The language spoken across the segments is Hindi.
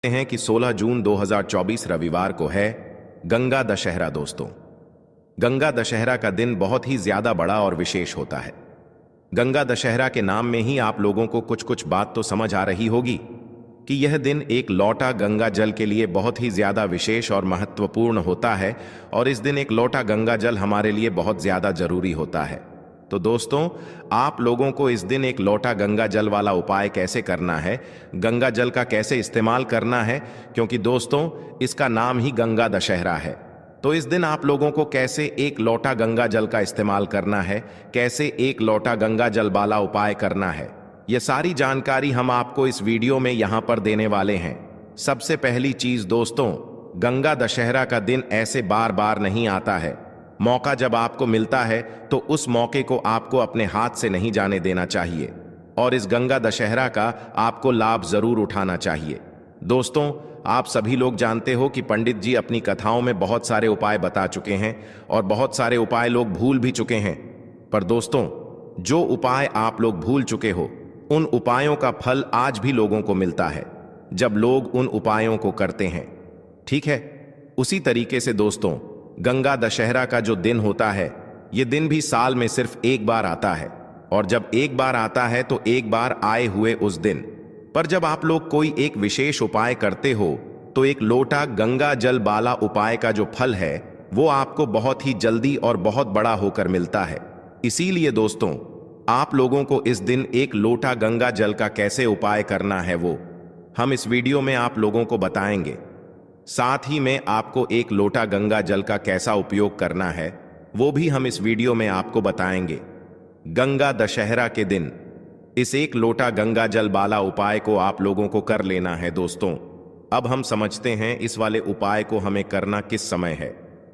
हैं कि 16 जून 2024 रविवार को है गंगा दशहरा। दोस्तों, गंगा दशहरा का दिन बहुत ही ज्यादा बड़ा और विशेष होता है। गंगा दशहरा के नाम में ही आप लोगों को कुछ कुछ बात तो समझ आ रही होगी कि यह दिन एक लोटा गंगा जल के लिए बहुत ही ज्यादा विशेष और महत्वपूर्ण होता है और इस दिन एक लोटा गंगा जल हमारे लिए बहुत ज्यादा जरूरी होता है। तो दोस्तों, आप लोगों को इस दिन एक लोटा गंगा जल वाला उपाय कैसे करना है, गंगा जल का कैसे इस्तेमाल करना है, क्योंकि दोस्तों इसका नाम ही गंगा दशहरा है। तो इस दिन आप लोगों को कैसे एक लोटा गंगा जल का इस्तेमाल करना है, कैसे एक लोटा गंगा जल वाला उपाय करना है, यह सारी जानकारी हम आपको इस वीडियो में यहां पर देने वाले हैं। सबसे पहली चीज दोस्तों, गंगा दशहरा का दिन ऐसे बार बार नहीं आता है। मौका जब आपको मिलता है तो उस मौके को आपको अपने हाथ से नहीं जाने देना चाहिए और इस गंगा दशहरा का आपको लाभ जरूर उठाना चाहिए। दोस्तों, आप सभी लोग जानते हो कि पंडित जी अपनी कथाओं में बहुत सारे उपाय बता चुके हैं और बहुत सारे उपाय लोग भूल भी चुके हैं। पर दोस्तों, जो उपाय आप लोग भूल चुके हो उन उपायों का फल आज भी लोगों को मिलता है जब लोग उन उपायों को करते हैं। ठीक है, उसी तरीके से दोस्तों, गंगा दशहरा का जो दिन होता है, यह दिन भी साल में सिर्फ एक बार आता है और जब एक बार आता है तो एक बार आए हुए उस दिन पर जब आप लोग कोई एक विशेष उपाय करते हो तो एक लोटा गंगा जल वाला उपाय का जो फल है वो आपको बहुत ही जल्दी और बहुत बड़ा होकर मिलता है। इसीलिए दोस्तों, आप लोगों को इस दिन एक लोटा गंगा जल का कैसे उपाय करना है वो हम इस वीडियो में आप लोगों को बताएंगे। साथ ही में आपको एक लोटा गंगा जल का कैसा उपयोग करना है वो भी हम इस वीडियो में आपको बताएंगे। गंगा दशहरा के दिन इस एक लोटा गंगा जल वाला उपाय को आप लोगों को कर लेना है। दोस्तों, अब हम समझते हैं इस वाले उपाय को हमें करना किस समय है।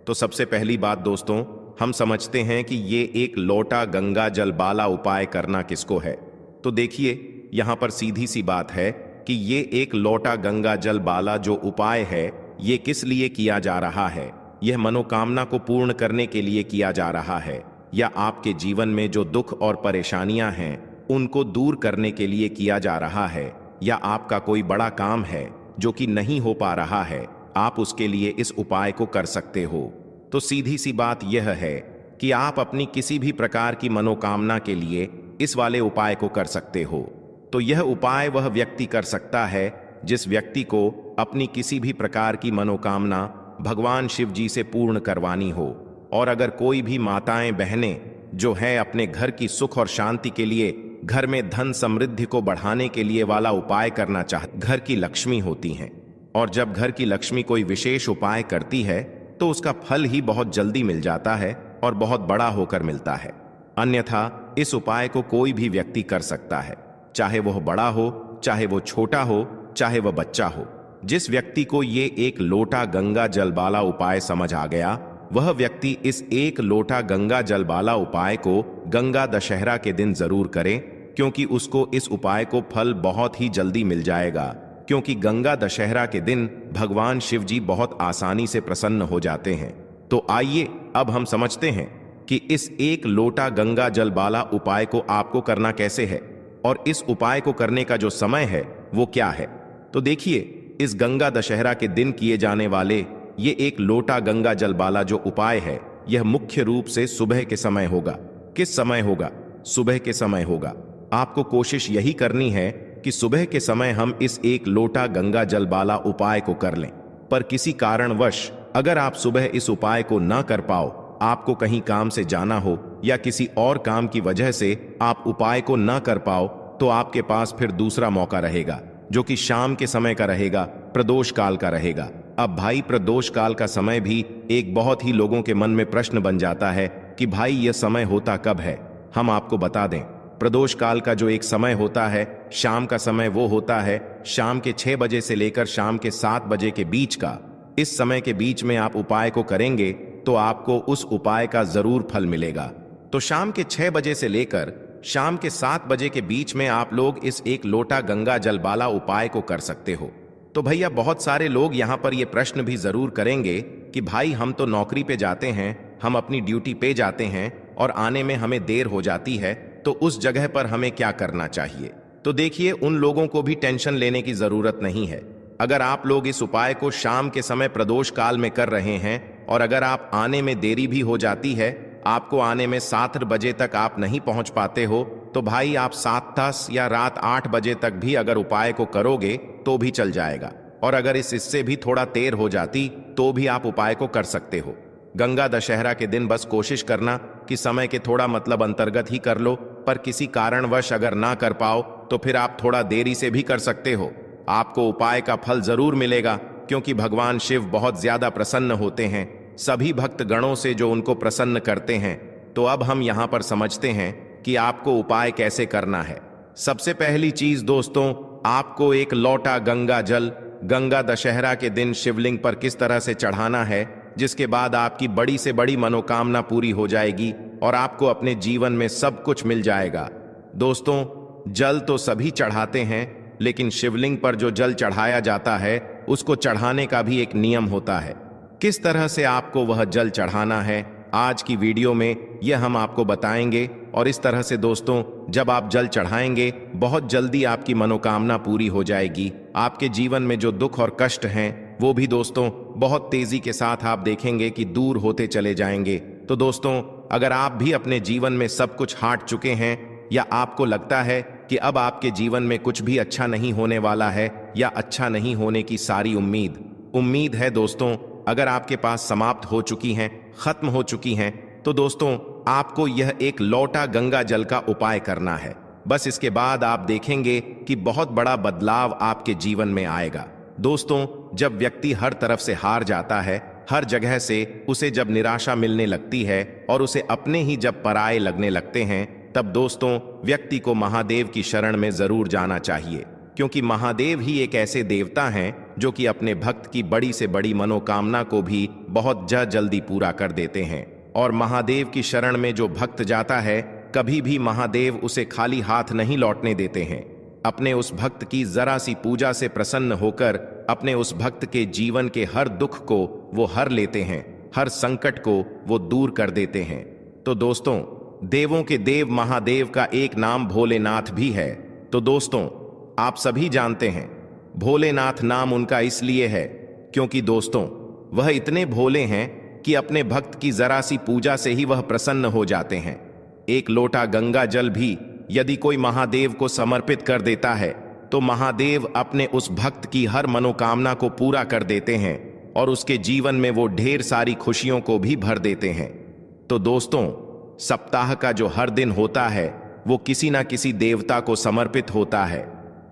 तो सबसे पहली बात दोस्तों, हम समझते हैं कि ये एक लोटा गंगा जल वाला उपाय करना किसको है। तो देखिए, यहां पर सीधी सी बात है कि ये एक लोटा गंगा जल वाला जो उपाय है ये किस लिए किया जा रहा है। यह मनोकामना को पूर्ण करने के लिए किया जा रहा है या आपके जीवन में जो दुख और परेशानियां हैं उनको दूर करने के लिए किया जा रहा है, या आपका कोई बड़ा काम है जो कि नहीं हो पा रहा है, आप उसके लिए इस उपाय को कर सकते हो। तो सीधी सी बात यह है कि आप अपनी किसी भी प्रकार की मनोकामना के लिए इस वाले उपाय को कर सकते हो। तो यह उपाय वह व्यक्ति कर सकता है जिस व्यक्ति को अपनी किसी भी प्रकार की मनोकामना भगवान शिव जी से पूर्ण करवानी हो। और अगर कोई भी माताएं बहनें जो है अपने घर की सुख और शांति के लिए, घर में धन समृद्धि को बढ़ाने के लिए वाला उपाय करना चाहती, घर की लक्ष्मी होती हैं और जब घर की लक्ष्मी कोई विशेष उपाय करती है तो उसका फल ही बहुत जल्दी मिल जाता है और बहुत बड़ा होकर मिलता है। अन्यथा इस उपाय को कोई भी व्यक्ति कर सकता है, चाहे वह बड़ा हो, चाहे वो छोटा हो, चाहे वह बच्चा हो। जिस व्यक्ति को ये एक लोटा गंगा जल वाला उपाय समझ आ गया वह व्यक्ति इस एक लोटा गंगा जल वाला उपाय को गंगा दशहरा के दिन जरूर करे, क्योंकि उसको इस उपाय को फल बहुत ही जल्दी मिल जाएगा। क्योंकि गंगा दशहरा के दिन भगवान शिव जी बहुत आसानी से प्रसन्न हो जाते हैं। तो आइए अब हम समझते हैं कि इस एक लोटा गंगा जल वाला उपाय को आपको करना कैसे है और इस उपाय को करने का जो समय है वो क्या है। तो देखिए, इस गंगा दशहरा के दिन किए जाने वाले ये एक लोटा गंगा जल वाला जो उपाय है यह मुख्य रूप से सुबह के समय होगा। किस समय होगा? सुबह के समय होगा। आपको कोशिश यही करनी है कि सुबह के समय हम इस एक लोटा गंगा जल वाला उपाय को कर लें। पर किसी कारणवश अगर आप सुबह इस उपाय को ना कर पाओ, आपको कहीं काम से जाना हो या किसी और काम की वजह से आप उपाय को ना कर पाओ, तो आपके पास फिर दूसरा मौका रहेगा जो कि शाम के समय का रहेगा, प्रदोष काल का रहेगा। अब भाई, प्रदोष काल का समय भी एक बहुत ही लोगों के मन में प्रश्न बन जाता है कि भाई यह समय होता कब है। हम आपको बता दें, प्रदोष काल का जो एक समय होता है, शाम का समय, वो होता है शाम के 6 बजे से लेकर शाम के 7 बजे के बीच का। इस समय के बीच में आप उपाय को करेंगे तो आपको उस उपाय का जरूर फल मिलेगा। तो शाम के 6 बजे से लेकर शाम के 7 बजे के बीच में आप लोग इस एक लोटा गंगा जल वाला उपाय को कर सकते हो। तो भैया, बहुत सारे लोग यहाँ पर ये प्रश्न भी जरूर करेंगे कि भाई हम तो नौकरी पे जाते हैं, हम अपनी ड्यूटी पे जाते हैं और आने में हमें देर हो जाती है, तो उस जगह पर हमें क्या करना चाहिए। तो देखिए, उन लोगों को भी टेंशन लेने की जरूरत नहीं है, अगर आप लोग इस उपाय को शाम के समय प्रदोष काल में कर रहे हैं और अगर आप आने में देरी भी हो जाती है, आपको आने में 7 बजे तक आप नहीं पहुंच पाते हो, तो भाई आप 7:10 या रात 8 बजे तक भी अगर उपाय को करोगे तो भी चल जाएगा। और अगर इससे भी थोड़ा देर हो जाती तो भी आप उपाय को कर सकते हो। गंगा दशहरा के दिन बस कोशिश करना कि समय के थोड़ा मतलब अंतर्गत ही कर लो, पर किसी कारणवश अगर ना कर पाओ तो फिर आप थोड़ा देरी से भी कर सकते हो। आपको उपाय का फल जरूर मिलेगा, क्योंकि भगवान शिव बहुत ज्यादा प्रसन्न होते हैं सभी भक्त गणों से जो उनको प्रसन्न करते हैं। तो अब हम यहां पर समझते हैं कि आपको उपाय कैसे करना है। सबसे पहली चीज दोस्तों, आपको एक लोटा गंगा जल गंगा दशहरा के दिन शिवलिंग पर किस तरह से चढ़ाना है, जिसके बाद आपकी बड़ी से बड़ी मनोकामना पूरी हो जाएगी और आपको अपने जीवन में सब कुछ मिल जाएगा। दोस्तों, जल तो सभी चढ़ाते हैं, लेकिन शिवलिंग पर जो जल चढ़ाया जाता है उसको चढ़ाने का भी एक नियम होता है। किस तरह से आपको वह जल चढ़ाना है आज की वीडियो में यह हम आपको बताएंगे। और इस तरह से दोस्तों, जब आप जल चढ़ाएंगे बहुत जल्दी आपकी मनोकामना पूरी हो जाएगी। आपके जीवन में जो दुख और कष्ट हैं वो भी दोस्तों बहुत तेजी के साथ आप देखेंगे कि दूर होते चले जाएंगे। तो दोस्तों, अगर आप भी अपने जीवन में सब कुछ हाट चुके हैं या आपको लगता है कि अब आपके जीवन में कुछ भी अच्छा नहीं होने वाला है या अच्छा नहीं होने की सारी उम्मीद है दोस्तों, अगर आपके पास समाप्त हो चुकी हैं, खत्म हो चुकी हैं, तो दोस्तों आपको यह एक लोटा गंगा जल का उपाय करना है। बस इसके बाद आप देखेंगे कि बहुत बड़ा बदलाव आपके जीवन में आएगा। दोस्तों, जब व्यक्ति हर तरफ से हार जाता है, हर जगह से उसे जब निराशा मिलने लगती है और उसे अपने ही जब पराये लगने लगते हैं, तब दोस्तों व्यक्ति को महादेव की शरण में जरूर जाना चाहिए, क्योंकि महादेव ही एक ऐसे देवता हैं जो कि अपने भक्त की बड़ी से बड़ी मनोकामना को भी बहुत जल्दी पूरा कर देते हैं। और महादेव की शरण में जो भक्त जाता है, कभी भी महादेव उसे खाली हाथ नहीं लौटने देते हैं। अपने उस भक्त की जरा सी पूजा से प्रसन्न होकर अपने उस भक्त के जीवन के हर दुख को वो हर लेते हैं, हर संकट को वो दूर कर देते हैं। तो दोस्तों, देवों के देव महादेव का एक नाम भोलेनाथ भी है। तो दोस्तों, आप सभी जानते हैं भोलेनाथ नाम उनका इसलिए है क्योंकि दोस्तों वह इतने भोले हैं कि अपने भक्त की जरा सी पूजा से ही वह प्रसन्न हो जाते हैं। एक लोटा गंगा जल भी यदि कोई महादेव को समर्पित कर देता है तो महादेव अपने उस भक्त की हर मनोकामना को पूरा कर देते हैं और उसके जीवन में वो ढेर सारी खुशियों को भी भर देते हैं। तो दोस्तों, सप्ताह का जो हर दिन होता है वो किसी ना किसी देवता को समर्पित होता है।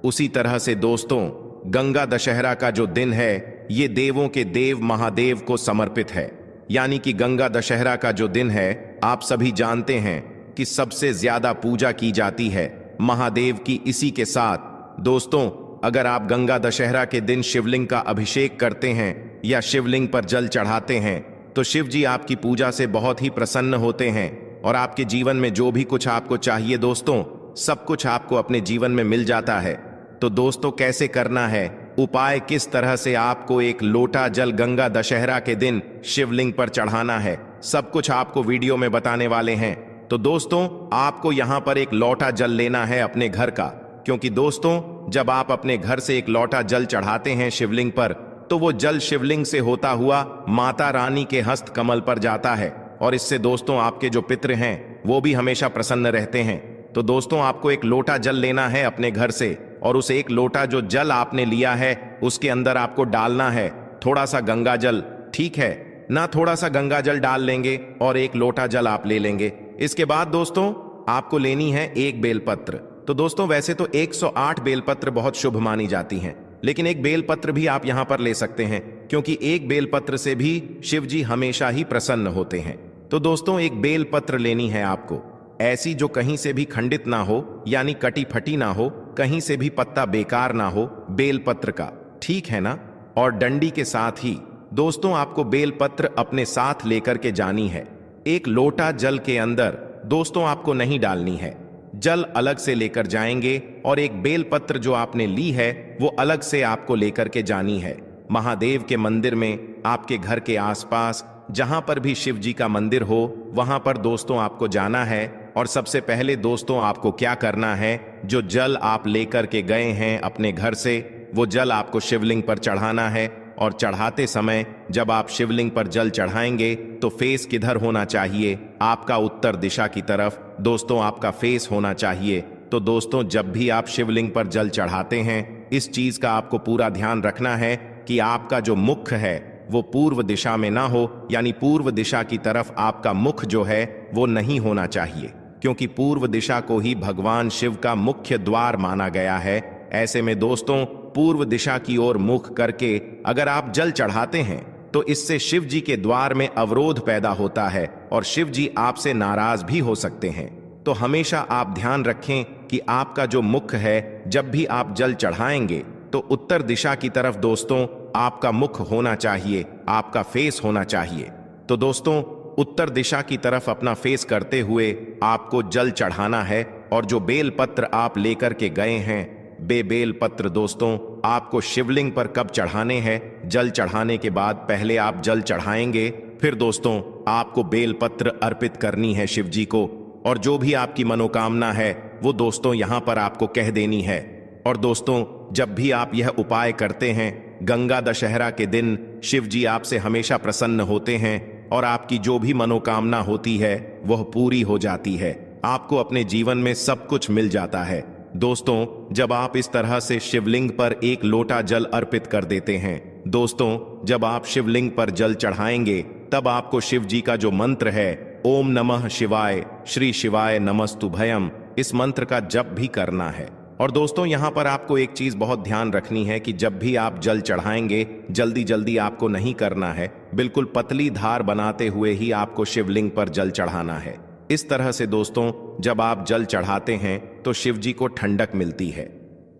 उसी तरह से दोस्तों, गंगा दशहरा का जो दिन है ये देवों के देव महादेव को समर्पित है। यानी कि गंगा दशहरा का जो दिन है, आप सभी जानते हैं कि सबसे ज्यादा पूजा की जाती है महादेव की। इसी के साथ दोस्तों, अगर आप गंगा दशहरा के दिन शिवलिंग का अभिषेक करते हैं या शिवलिंग पर जल चढ़ाते हैं तो शिव जी आपकी पूजा से बहुत ही प्रसन्न होते हैं और आपके जीवन में जो भी कुछ आपको चाहिए दोस्तों, सब कुछ आपको अपने जीवन में मिल जाता है। तो दोस्तों, कैसे करना है उपाय, किस तरह से आपको एक लोटा जल गंगा दशहरा के दिन शिवलिंग पर चढ़ाना है, सब कुछ आपको वीडियो में बताने वाले हैं। तो दोस्तों, आपको यहां पर एक लोटा जल लेना है अपने घर का, क्योंकि दोस्तों जब आप अपने घर से एक लोटा जल चढ़ाते हैं शिवलिंग पर तो वो जल शिवलिंग से होता हुआ माता रानी के हस्त कमल पर जाता है और इससे दोस्तों आपके जो पितृ हैं वो भी हमेशा प्रसन्न रहते हैं। तो दोस्तों, आपको एक लोटा जल लेना है अपने घर से और उस एक लोटा जो जल आपने लिया है उसके अंदर आपको डालना है थोड़ा सा गंगा जल, ठीक है ना? थोड़ा सा गंगा जल डाल लेंगे और एक लोटा जल आप ले लेंगे। इसके बाद दोस्तों आपको लेनी है एक बेलपत्र। तो दोस्तों, वैसे तो 108 बेलपत्र बहुत शुभ मानी जाती हैं, लेकिन एक बेलपत्र भी आप यहां पर ले सकते हैं, क्योंकि एक बेलपत्र से भी शिव जी हमेशा ही प्रसन्न होते हैं। तो दोस्तों, एक बेलपत्र लेनी है आपको, ऐसी जो कहीं से भी खंडित ना हो, यानी कटी फटी ना हो, कहीं से भी पत्ता बेकार ना हो, बेलपत्र का, ठीक है ना? और डंडी के साथ ही दोस्तों आपको बेलपत्र अपने साथ लेकर के जानी है। एक लोटा जल के अंदर दोस्तों आपको नहीं डालनी है, जल अलग से लेकर जाएंगे और एक बेलपत्र जो आपने ली है वो अलग से आपको लेकर के जानी है। महादेव के मंदिर में, आपके घर के आसपास जहां पर भी शिव जी का मंदिर हो वहां पर दोस्तों आपको जाना है। और सबसे पहले दोस्तों आपको क्या करना है, जो जल आप लेकर के गए हैं अपने घर से वो जल आपको शिवलिंग पर चढ़ाना है। और चढ़ाते समय जब आप शिवलिंग पर जल चढ़ाएंगे तो फेस किधर होना चाहिए? आपका उत्तर दिशा की तरफ दोस्तों आपका फेस होना चाहिए। तो दोस्तों जब भी आप शिवलिंग पर जल चढ़ाते हैं, इस चीज का आपको पूरा ध्यान रखना है कि आपका जो मुख है वो पूर्व दिशा में ना हो, यानी पूर्व दिशा की तरफ आपका मुख जो है वो नहीं होना चाहिए, क्योंकि पूर्व दिशा को ही भगवान शिव का मुख्य द्वार माना गया है। ऐसे में दोस्तों पूर्व दिशा की ओर मुख करके अगर आप जल चढ़ाते हैं तो इससे शिव जी के द्वार में अवरोध पैदा होता है और शिव जी आपसे नाराज भी हो सकते हैं। तो हमेशा आप ध्यान रखें कि आपका जो मुख है, जब भी आप जल चढ़ाएंगे तो उत्तर दिशा की तरफ दोस्तों आपका मुख होना चाहिए, आपका फेस होना चाहिए। तो दोस्तों उत्तर दिशा की तरफ अपना फेस करते हुए आपको जल चढ़ाना है। और जो बेल पत्र आप लेकर के गए हैं, बेल पत्र दोस्तों आपको शिवलिंग पर कब चढ़ाने हैं? जल चढ़ाने के बाद पहले आप जल चढ़ाएंगे, फिर दोस्तों आपको बेल पत्र अर्पित करनी है शिव जी को। और जो भी आपकी मनोकामना है वो दोस्तों यहाँ पर आपको कह देनी है। और दोस्तों जब भी आप यह उपाय करते हैं, गंगा दशहरा के दिन शिव जी आपसे हमेशा प्रसन्न होते हैं और आपकी जो भी मनोकामना होती है वह पूरी हो जाती है। आपको अपने जीवन में सब कुछ मिल जाता है। दोस्तों जब आप इस तरह से शिवलिंग पर एक लोटा जल अर्पित कर देते हैं, दोस्तों जब आप शिवलिंग पर जल चढ़ाएंगे तब आपको शिव जी का जो मंत्र है ओम नमः शिवाय श्री शिवाय नमस्तुभयम, इस मंत्र का जप भी करना है। और दोस्तों यहाँ पर आपको एक चीज बहुत ध्यान रखनी है कि जब भी आप जल चढ़ाएंगे जल्दी जल्दी आपको नहीं करना है, बिल्कुल पतली धार बनाते हुए ही आपको शिवलिंग पर जल चढ़ाना है। इस तरह से दोस्तों जब आप जल चढ़ाते हैं तो शिव जी को ठंडक मिलती है।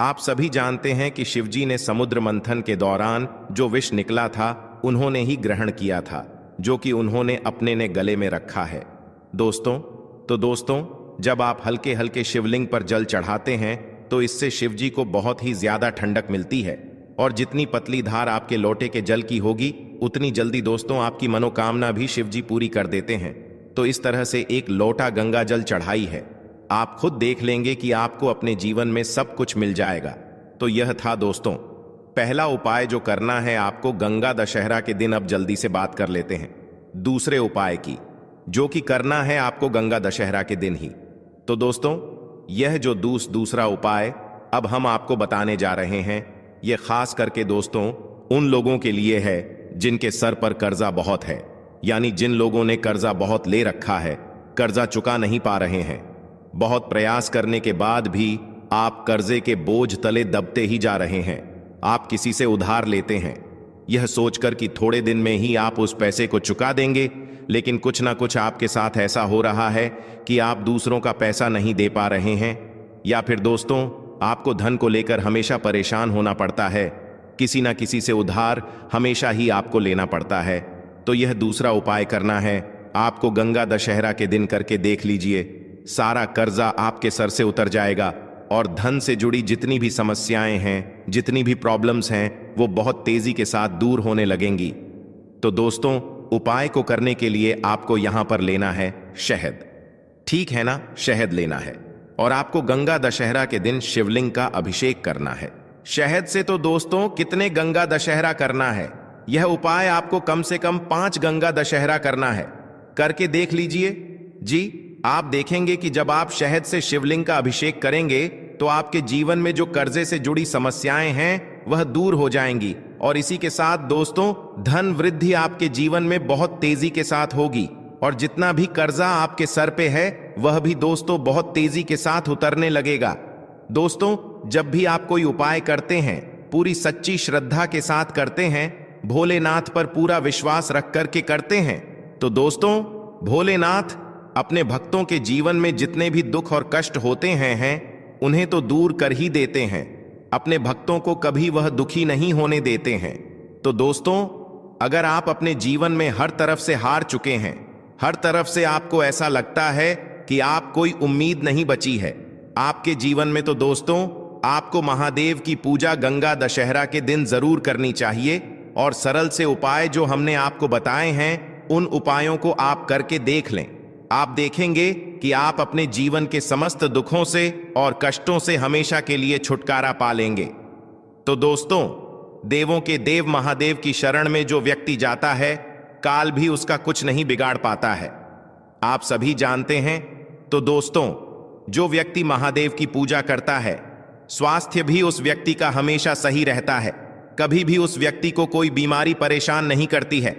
आप सभी जानते हैं कि शिव जी ने समुद्र मंथन के दौरान जो विष निकला था उन्होंने ही ग्रहण किया था, जो कि उन्होंने अपने ने गले में रखा है दोस्तों जब आप हल्के हल्के शिवलिंग पर जल चढ़ाते हैं तो इससे शिव जी को बहुत ही ज्यादा ठंडक मिलती है। और जितनी पतली धार आपके लोटे के जल की होगी उतनी जल्दी दोस्तों आपकी मनोकामना भी शिव जी पूरी कर देते हैं। तो इस तरह से एक लोटा गंगा जल चढ़ाई है, आप खुद देख लेंगे कि आपको अपने जीवन में सब कुछ मिल जाएगा। तो यह था दोस्तों पहला उपाय जो करना है आपको गंगा दशहरा के दिन। अब जल्दी से बात कर लेते हैं दूसरे उपाय की, जो कि करना है आपको गंगा दशहरा के दिन ही। तो दोस्तों यह जो दूसरा उपाय अब हम आपको बताने जा रहे हैं, यह खास करके दोस्तों उन लोगों के लिए है जिनके सर पर कर्जा बहुत है, यानी जिन लोगों ने कर्जा बहुत ले रखा है, कर्जा चुका नहीं पा रहे हैं, बहुत प्रयास करने के बाद भी आप कर्जे के बोझ तले दबते ही जा रहे हैं। आप किसी से उधार लेते हैं यह सोचकर कि थोड़े दिन में ही आप उस पैसे को चुका देंगे, लेकिन कुछ ना कुछ आपके साथ ऐसा हो रहा है कि आप दूसरों का पैसा नहीं दे पा रहे हैं। या फिर दोस्तों आपको धन को लेकर हमेशा परेशान होना पड़ता है, किसी ना किसी से उधार हमेशा ही आपको लेना पड़ता है। तो यह दूसरा उपाय करना है आपको गंगा दशहरा के दिन करके देख लीजिए, सारा कर्जा आपके सर से उतर जाएगा और धन से जुड़ी जितनी भी समस्याएं हैं, जितनी भी प्रॉब्लम्स हैं, वो बहुत तेजी के साथ दूर होने लगेंगी। तो दोस्तों उपाय को करने के लिए आपको यहां पर लेना है शहद, ठीक है ना? शहद लेना है और आपको गंगा दशहरा के दिन शिवलिंग का अभिषेक करना है शहद से। तो दोस्तों कितने गंगा दशहरा करना है? यह उपाय आपको कम से कम 5 गंगा दशहरा करना है। करके देख लीजिए जी, आप देखेंगे कि जब आप शहद से शिवलिंग का अभिषेक करेंगे तो आपके जीवन में जो कर्जे से जुड़ी समस्याएं हैं वह दूर हो जाएंगी। और इसी के साथ दोस्तों धन वृद्धि आपके जीवन में बहुत तेजी के साथ होगी और जितना भी कर्जा आपके सर पे है वह भी दोस्तों बहुत तेजी के साथ उतरने लगेगा। दोस्तों जब भी आप कोई उपाय करते हैं पूरी सच्ची श्रद्धा के साथ करते हैं, भोलेनाथ पर पूरा विश्वास रख करके करते हैं, तो दोस्तों भोलेनाथ अपने भक्तों के जीवन में जितने भी दुख और कष्ट होते हैं उन्हें तो दूर कर ही देते हैं। अपने भक्तों को कभी वह दुखी नहीं होने देते हैं। तो दोस्तों अगर आप अपने जीवन में हर तरफ से हार चुके हैं, हर तरफ से आपको ऐसा लगता है कि आप कोई उम्मीद नहीं बची है आपके जीवन में, तो दोस्तों आपको महादेव की पूजा गंगा दशहरा के दिन जरूर करनी चाहिए। और सरल से उपाय जो हमने आपको बताए हैं उन उपायों को आप करके देख लें। आप देखेंगे कि आप अपने जीवन के समस्त दुखों से और कष्टों से हमेशा के लिए छुटकारा पा लेंगे। तो दोस्तों, देवों के देव महादेव की शरण में जो व्यक्ति जाता है, काल भी उसका कुछ नहीं बिगाड़ पाता है। आप सभी जानते हैं। तो दोस्तों, जो व्यक्ति महादेव की पूजा करता है, स्वास्थ्य भी उस व्यक्ति का हमेशा सही रहता है। कभी भी उस व्यक्ति को कोई बीमारी परेशान नहीं करती है।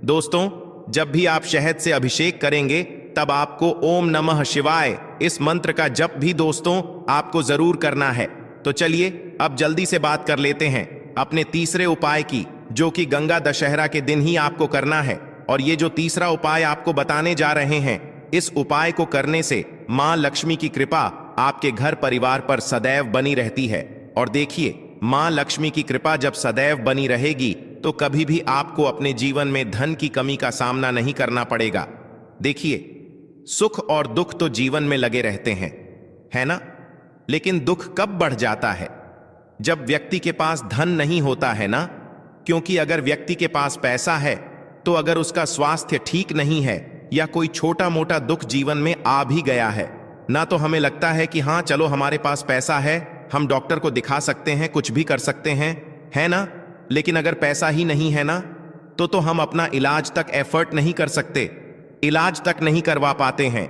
दोस्तों, जब भी आप शहद से अभिषेक करेंगे, तब आपको ओम नमः शिवाय इस मंत्र का जप भी दोस्तों आपको जरूर करना है। तो चलिए अब जल्दी से बात कर लेते हैं अपने तीसरे उपाय की, जो कि गंगा दशहरा के दिन ही आपको करना है। और ये जो तीसरा उपाय आपको बताने जा रहे हैं, इस उपाय को करने से मां लक्ष्मी की कृपा आपके घर परिवार पर सदैव बनी रहती है। और देखिए, मां लक्ष्मी की कृपा जब सदैव बनी रहेगी तो कभी भी आपको अपने जीवन में धन की कमी का सामना नहीं करना पड़ेगा। देखिए, सुख और दुख तो जीवन में लगे रहते हैं, है ना? लेकिन दुख कब बढ़ जाता है? जब व्यक्ति के पास धन नहीं होता है ना। क्योंकि अगर व्यक्ति के पास पैसा है, तो अगर उसका स्वास्थ्य ठीक नहीं है या कोई छोटा मोटा दुख जीवन में आ भी गया है ना, तो हमें लगता है कि हाँ चलो हमारे पास पैसा है, हम डॉक्टर को दिखा सकते हैं, कुछ भी कर सकते हैं, है ना। लेकिन अगर पैसा ही नहीं है ना, तो हम अपना इलाज तक एफर्ट नहीं कर सकते, इलाज तक नहीं करवा पाते हैं।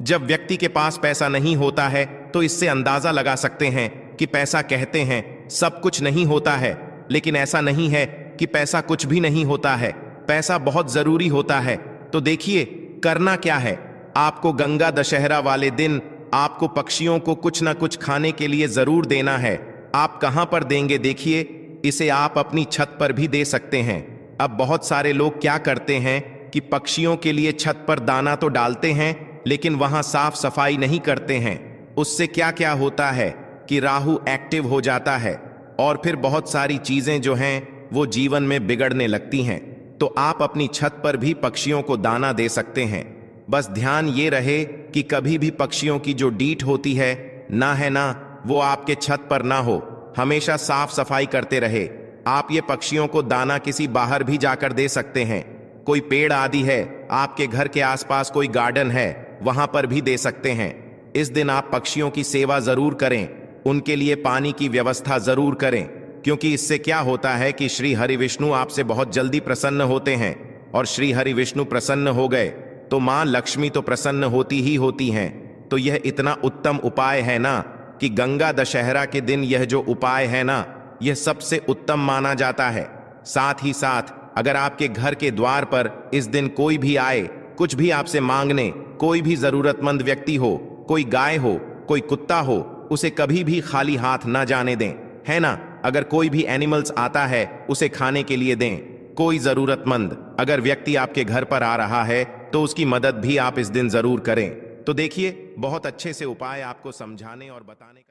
जब व्यक्ति के पास पैसा नहीं होता है, तो इससे अंदाजा लगा सकते हैं कि पैसा कहते हैं सब कुछ नहीं होता है, लेकिन ऐसा नहीं है कि पैसा कुछ भी नहीं होता है। पैसा बहुत जरूरी होता है। तो देखिए, करना क्या है, आपको गंगा दशहरा वाले दिन आपको पक्षियों को कुछ ना कुछ खाने के लिए जरूर देना है। आप कहां पर देंगे? देखिए, इसे आप अपनी छत पर भी दे सकते हैं। अब बहुत सारे लोग क्या करते हैं कि पक्षियों के लिए छत पर दाना तो डालते हैं, लेकिन वहां साफ सफाई नहीं करते हैं। उससे क्या क्या होता है कि राहु एक्टिव हो जाता है और फिर बहुत सारी चीजें जो हैं वो जीवन में बिगड़ने लगती हैं। तो आप अपनी छत पर भी पक्षियों को दाना दे सकते हैं। बस ध्यान ये रहे कि कभी भी पक्षियों की जो डीट होती है ना, वो आपके छत पर ना हो। हमेशा साफ सफाई करते रहे। आप ये पक्षियों को दाना किसी बाहर भी जाकर दे सकते हैं। कोई पेड़ आदि है, आपके घर के आसपास कोई गार्डन है, वहां पर भी दे सकते हैं। इस दिन आप पक्षियों की सेवा जरूर करें, उनके लिए पानी की व्यवस्था जरूर करें, क्योंकि इससे क्या होता है कि श्री हरि विष्णु आपसे बहुत जल्दी प्रसन्न होते हैं। और श्री हरि विष्णु प्रसन्न हो गए तो मां लक्ष्मी तो प्रसन्न होती ही होती हैं। तो यह इतना उत्तम उपाय है ना कि गंगा दशहरा के दिन यह जो उपाय है ना, यह सबसे उत्तम माना जाता है। साथ ही साथ अगर आपके घर के द्वार पर इस दिन कोई भी आए, कुछ भी आपसे मांगने, कोई भी जरूरतमंद व्यक्ति हो, कोई गाय हो, कोई कुत्ता हो, उसे कभी भी खाली हाथ ना जाने दें, है ना। अगर कोई भी एनिमल्स आता है, उसे खाने के लिए दें। कोई जरूरतमंद अगर व्यक्ति आपके घर पर आ रहा है, तो उसकी मदद भी आप इस दिन जरूर करें। तो देखिए, बहुत अच्छे से उपाय आपको समझाने और बताने का